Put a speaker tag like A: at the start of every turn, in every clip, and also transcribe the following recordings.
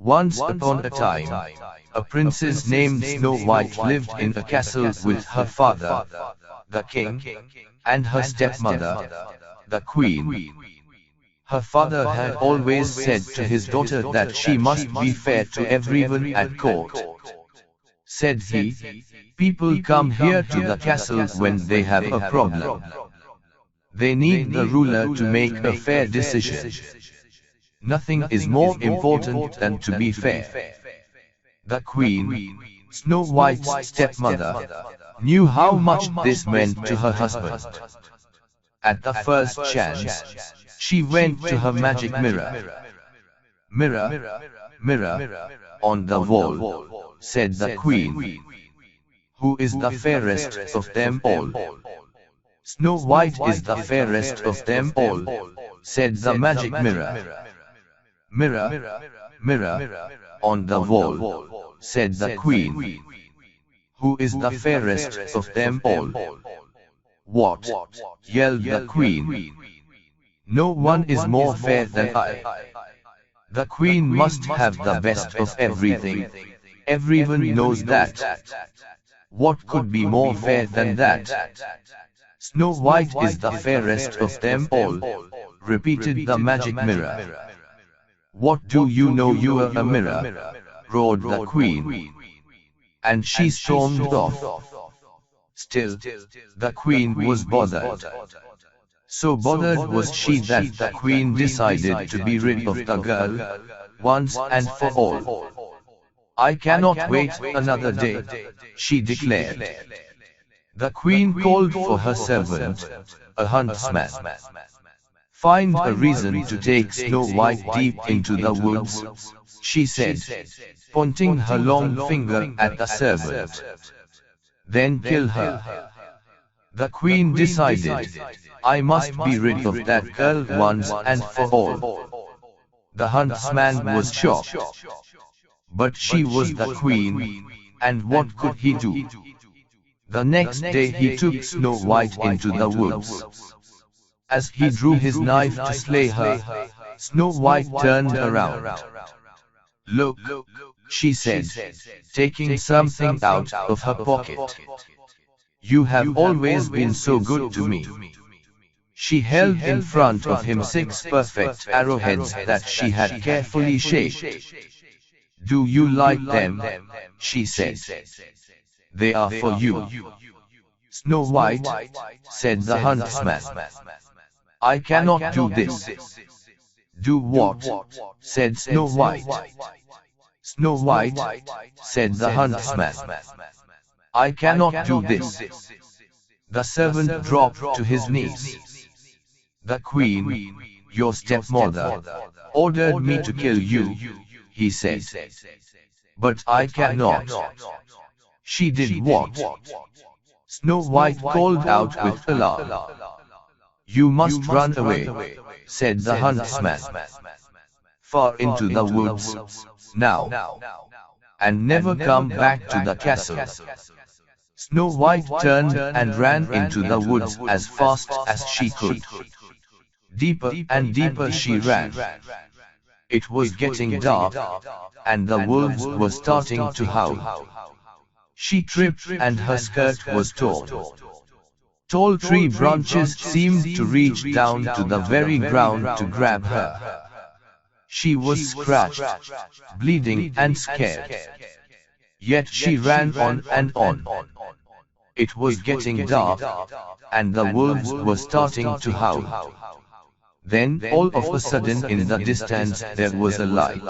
A: Once upon a time, a princess named Snow White lived in a castle with her father, the king, and her stepmother, the queen. Her father had always said to his daughter that she must be fair to everyone at court. Said he, "People come here to the castle when they have a problem. They need the ruler to make a fair decision. Nothing is more important than to be fair." The queen, Snow White's stepmother, knew how much this meant to her husband. At the first chance, she went to her magic mirror. "Mirror, mirror, on the wall," said the queen, "who is the fairest of them all?" "Snow White is the fairest of them all," said the magic mirror. "Mirror, mirror, on the wall," said the queen, "who is the fairest of them all?" "What?" yelled the queen. "No one is more fair than I. The queen must have the best of everything. Everyone knows that. What could be more fair than that?" "Snow White is the fairest of them all," repeated the magic mirror. "What do you know, you are a mirror?" roared the queen. And she stormed off. Still, the queen was bothered. So bothered was she that the queen decided to be rid of the girl, once and for all. "I cannot wait another day," she declared. The queen called for her servant, a huntsman. "Find a reason to take Snow White deep into the woods," she said, pointing her long finger at the servant. "Then kill her." The queen decided, "I must be rid of that girl once and for all." The huntsman was shocked. But she was the queen, and what could he do? The next day he took Snow White into the woods. As he drew his knife to slay her, Snow White turned around. "Look," she said, taking something out of her pocket. "You have always been so good to me." She held in front of him 6 perfect arrowheads that she had carefully shaped. "Do you like them?" she said. "They are for you." "Snow White," said the huntsman, "I cannot do this." "Do what?" said Snow White. "Snow White," said the huntsman, "I cannot do this." The servant dropped to his knees. "The queen, your stepmother, ordered me to kill you," he said. "But I cannot." "She did what?" Snow White called out with alarm. "You must run away," said the huntsman. "Far into the woods, now, and never come back to the castle." Snow White turned and ran into the woods as fast as she could. Deeper and deeper she ran. It was getting dark, and the wolves were starting to howl. She tripped and her skirt was torn. Tall tree branches seemed to reach down to the very ground to grab her. She was scratched, bleeding and scared. Yet she ran on and on. It was getting dark, and the wolves were starting to howl. Then all of a sudden in the distance there was a light.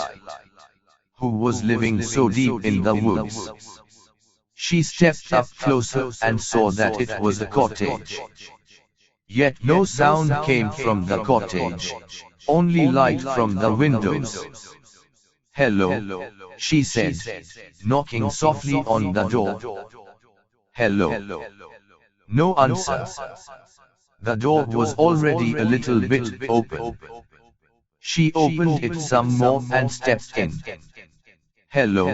A: Who was living so deep in the woods? She stepped up closer and saw that it was a cottage. Yet no sound came from the cottage, only light from the windows. "Hello," she said, knocking softly on the door. "Hello." No answer. The door was already a little bit open. She opened it some more and stepped in. "Hello,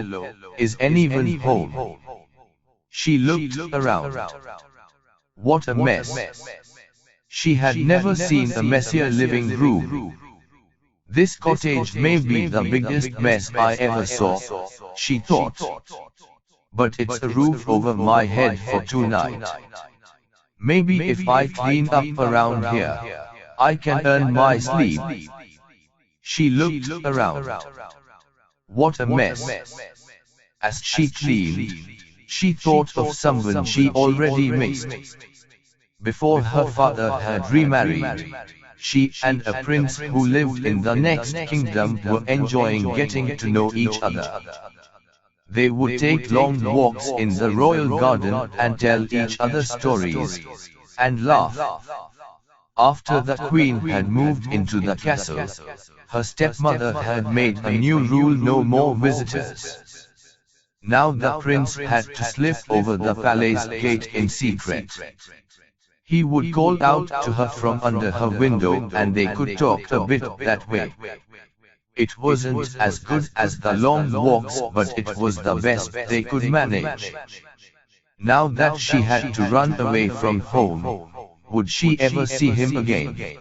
A: is anyone home?" She looked around. What a mess! She had never seen a messier living room. This cottage may be the biggest mess I ever saw, she thought. But it's a roof over my head for tonight. Maybe if I clean up around here, I can earn my sleep. She looked around. What a mess. As she cleaned, she thought of someone she already missed. Before her father had remarried, she and a prince who lived in the next kingdom were enjoying getting to know each other. They would take long walks in the royal garden and tell each other stories, and laugh. After the queen had moved into the castle, her stepmother had made a new rule: no more visitors. Now the prince had to slip over the palace gate in secret. He would call out to her from under her window and they could talk a bit that way. It wasn't as good as the long walks, but it was the best they could manage. Now that she had to run away from home, would she ever see him again?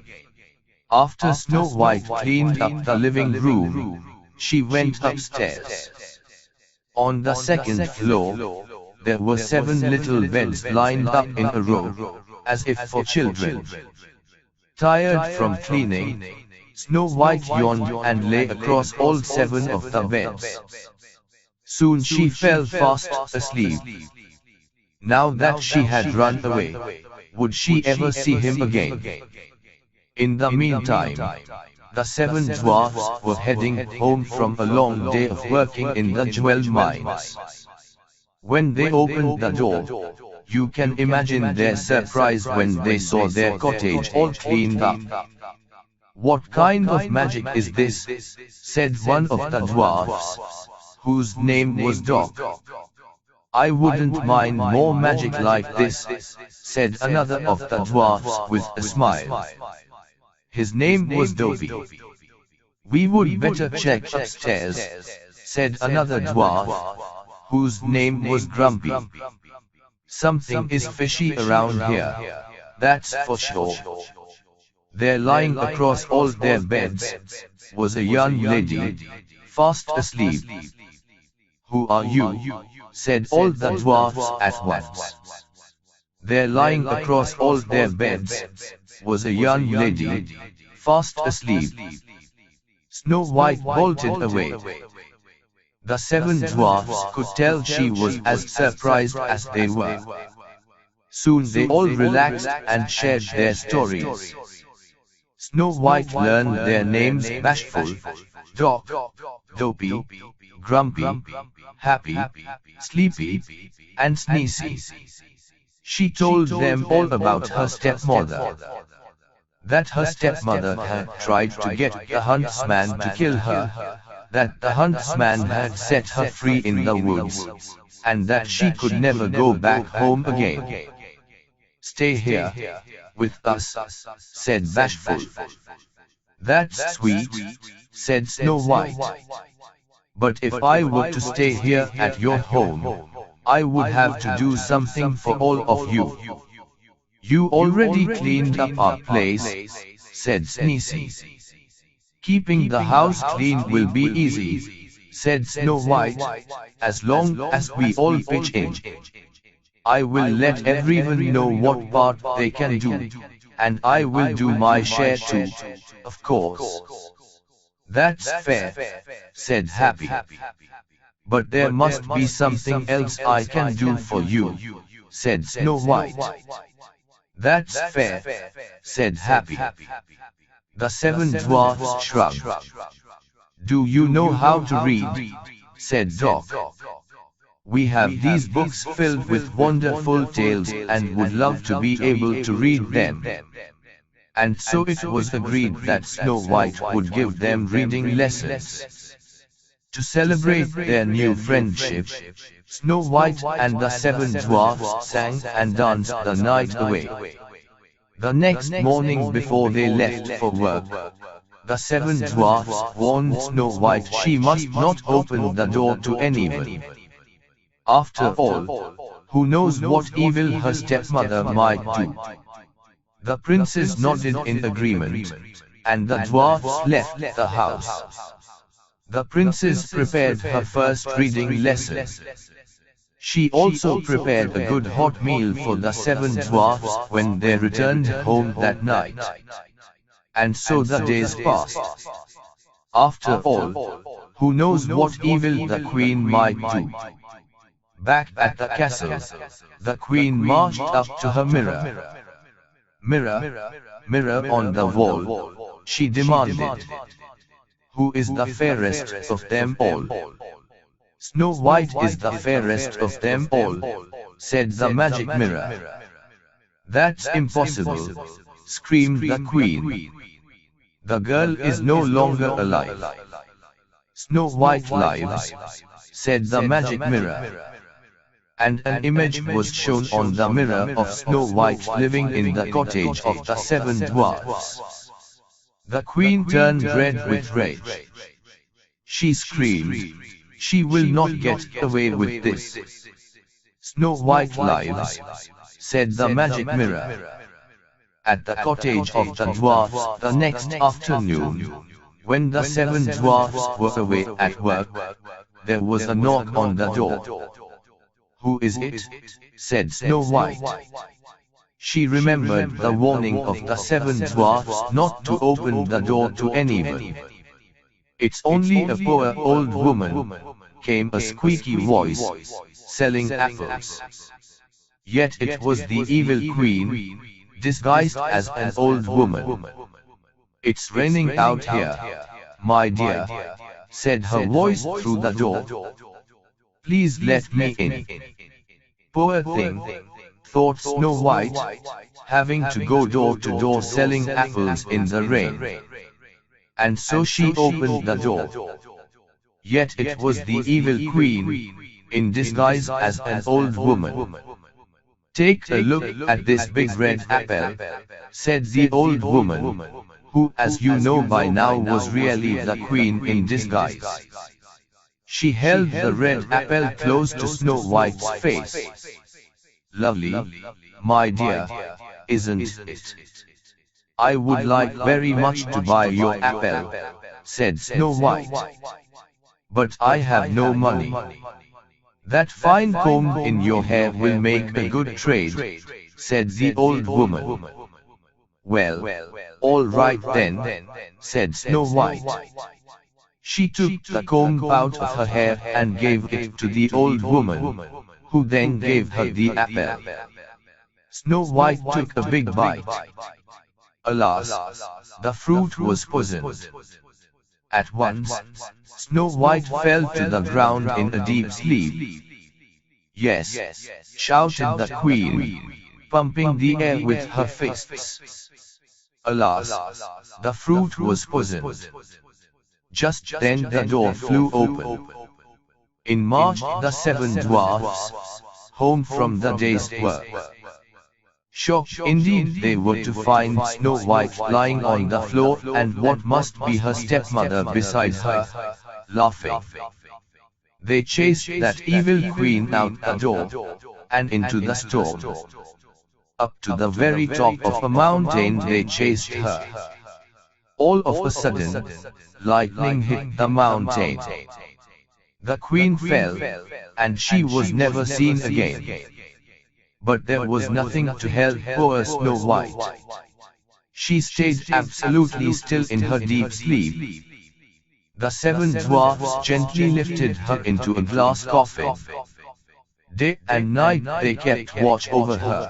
A: After Snow White cleaned up the living room, she went upstairs. On the second floor, there were 7 little beds lined up in a row, as if for children. Tired from cleaning, Snow White yawned and lay across all 7 of the beds. Soon she fell fast asleep. Now that she had run away, would she ever see him again? In the meantime, the 7 dwarfs were heading home from a long day of working in the jewel mines. When they opened the door, you can imagine their surprise when they saw their cottage all cleaned up. "What kind of magic is this?" said one of the dwarfs, whose name was Doc. "I wouldn't mind more magic like this," said another of the dwarfs with a smile. His name was Dopey. "We would better check upstairs," said another dwarf, whose name was Grumpy. "Something is fishy around here, that's for sure." There, lying across all their beds, was a young lady, fast asleep. "Who are you?" said all the dwarfs at once. There, lying across all their beds, was a young lady, fast asleep. Snow White bolted away. The 7 dwarfs could tell she was as surprised as they were. Soon they all relaxed and shared their stories. Snow White learned their names: Bashful, Doc, Dopey, Grumpy, Happy, Sleepy, and Sneezy. She told them all about her stepmother. That her stepmother had tried to get the huntsman to kill her, that the huntsman had set her free in the woods, and that she could never go back home again. "Stay here with us," said Bashful. "That's sweet," said Snow White. "But if I were to stay here at your home, I would have to do something for all of you." "You already cleaned up our place," said Sneezy. "Keeping the house clean will be easy," said Snow White, "as long as we all pitch in. I will let everyone know what part they can do, and I will do my share too, of course." "That's fair," said Happy. "But there must be something else I can do for you," said Snow White. "That's fair," said Happy. The 7 dwarfs shrugged. "Do you know how to read?" said Doc. "We have these books filled with wonderful tales and would love to be able to read them." And so it was agreed that Snow White would give them reading lessons. To celebrate their new friendship, Snow White and the 7 dwarfs sang and danced the night away. The next morning, before they left for work, the 7 dwarfs warned Snow White she must not open the door to anyone. After all, who knows what evil her stepmother might do? The princes nodded in agreement, and the dwarfs left the house. The princess prepared her first reading lesson. She also prepared a good hot meal for the 7 dwarfs when they returned home that night. And so the days passed. After all, who knows what evil the queen might do? Back at the castle, the queen marched up to her mirror. Mirror, mirror on the wall, she demanded. Who is the fairest of them all? Snow White is the fairest of them all, said the magic mirror. That's impossible, screamed the queen. The girl is no longer alive. Snow White lives, said the magic mirror. And an image was shown on the mirror of Snow White living in the cottage of the 7 dwarfs. The queen turned red with rage. She screamed, "She will not get away with this." Snow White lives, said the magic mirror. At the cottage of the dwarfs the next afternoon, when the 7 dwarfs were away at work, there was a knock on the door. "Who is it?" said Snow White. She remembered the warning of the 7 dwarfs not to open the door to anyone. "It's only a poor old woman," came a squeaky voice, "selling apples." Yet it was the evil queen, disguised as an old woman. "It's raining out here, my dear," said her voice through the door. "Please let me in." Poor thing, thought Snow White, having to go door to door selling apples in the rain. And so she opened the door. Yet it was the evil queen, in disguise as an old woman. "Take a look at this big red apple," said the old woman, who, as you know by now, was really the queen in disguise. She held the red apple close to Snow White's face. "Lovely, my dear, isn't it? I would like very much to buy your apple," said Snow White. "But I have no money." "That fine comb in your hair will make a good trade," said the old woman. "Well, all right then," said Snow White. She took the comb out of her hair and gave it to the old woman, who then gave her the apple. Snow White took a big bite. Alas, the fruit was poisoned. At once, Snow White fell to the ground in a deep sleep. "Yes," shouted the queen, pumping the air with her fists. Alas, the fruit was poisoned. Just then the door flew open. In marched the 7 dwarfs, home from the day's work. Shocked indeed they were to find Snow White lying on the floor and what must be her stepmother beside her, laughing. They chased that evil queen out the door, and into the storm. Up to the very top of a mountain they chased her. All of a sudden, lightning hit the mountain. The queen fell, and she was never seen again. But there was nothing to help poor Snow White. She stayed absolutely still in her deep sleep. The 7 dwarfs gently lifted her into a glass coffin. Day and night they kept watch over her.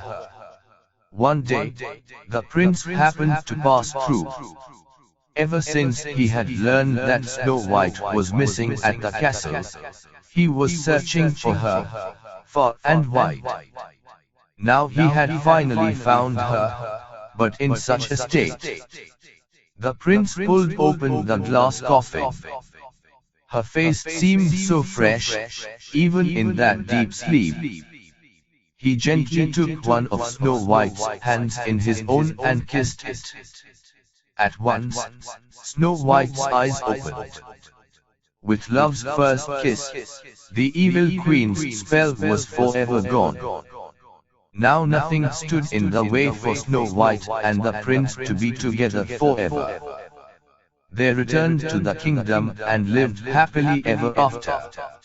A: One day, the prince happened to pass through. Ever since he had learned that Snow White was missing at the castle, he was searching for her, far and wide. Now he had finally found her, but in such a state. The prince pulled open the glass coffin. Her face seemed so fresh, even in that deep sleep. He gently took one of Snow White's hands in his own and kissed it. At once, Snow White's eyes opened. With love's first kiss, the evil queen's spell was forever gone. Now nothing stood in the way for Snow White and the prince to be together forever. They returned to the kingdom and lived happily ever after.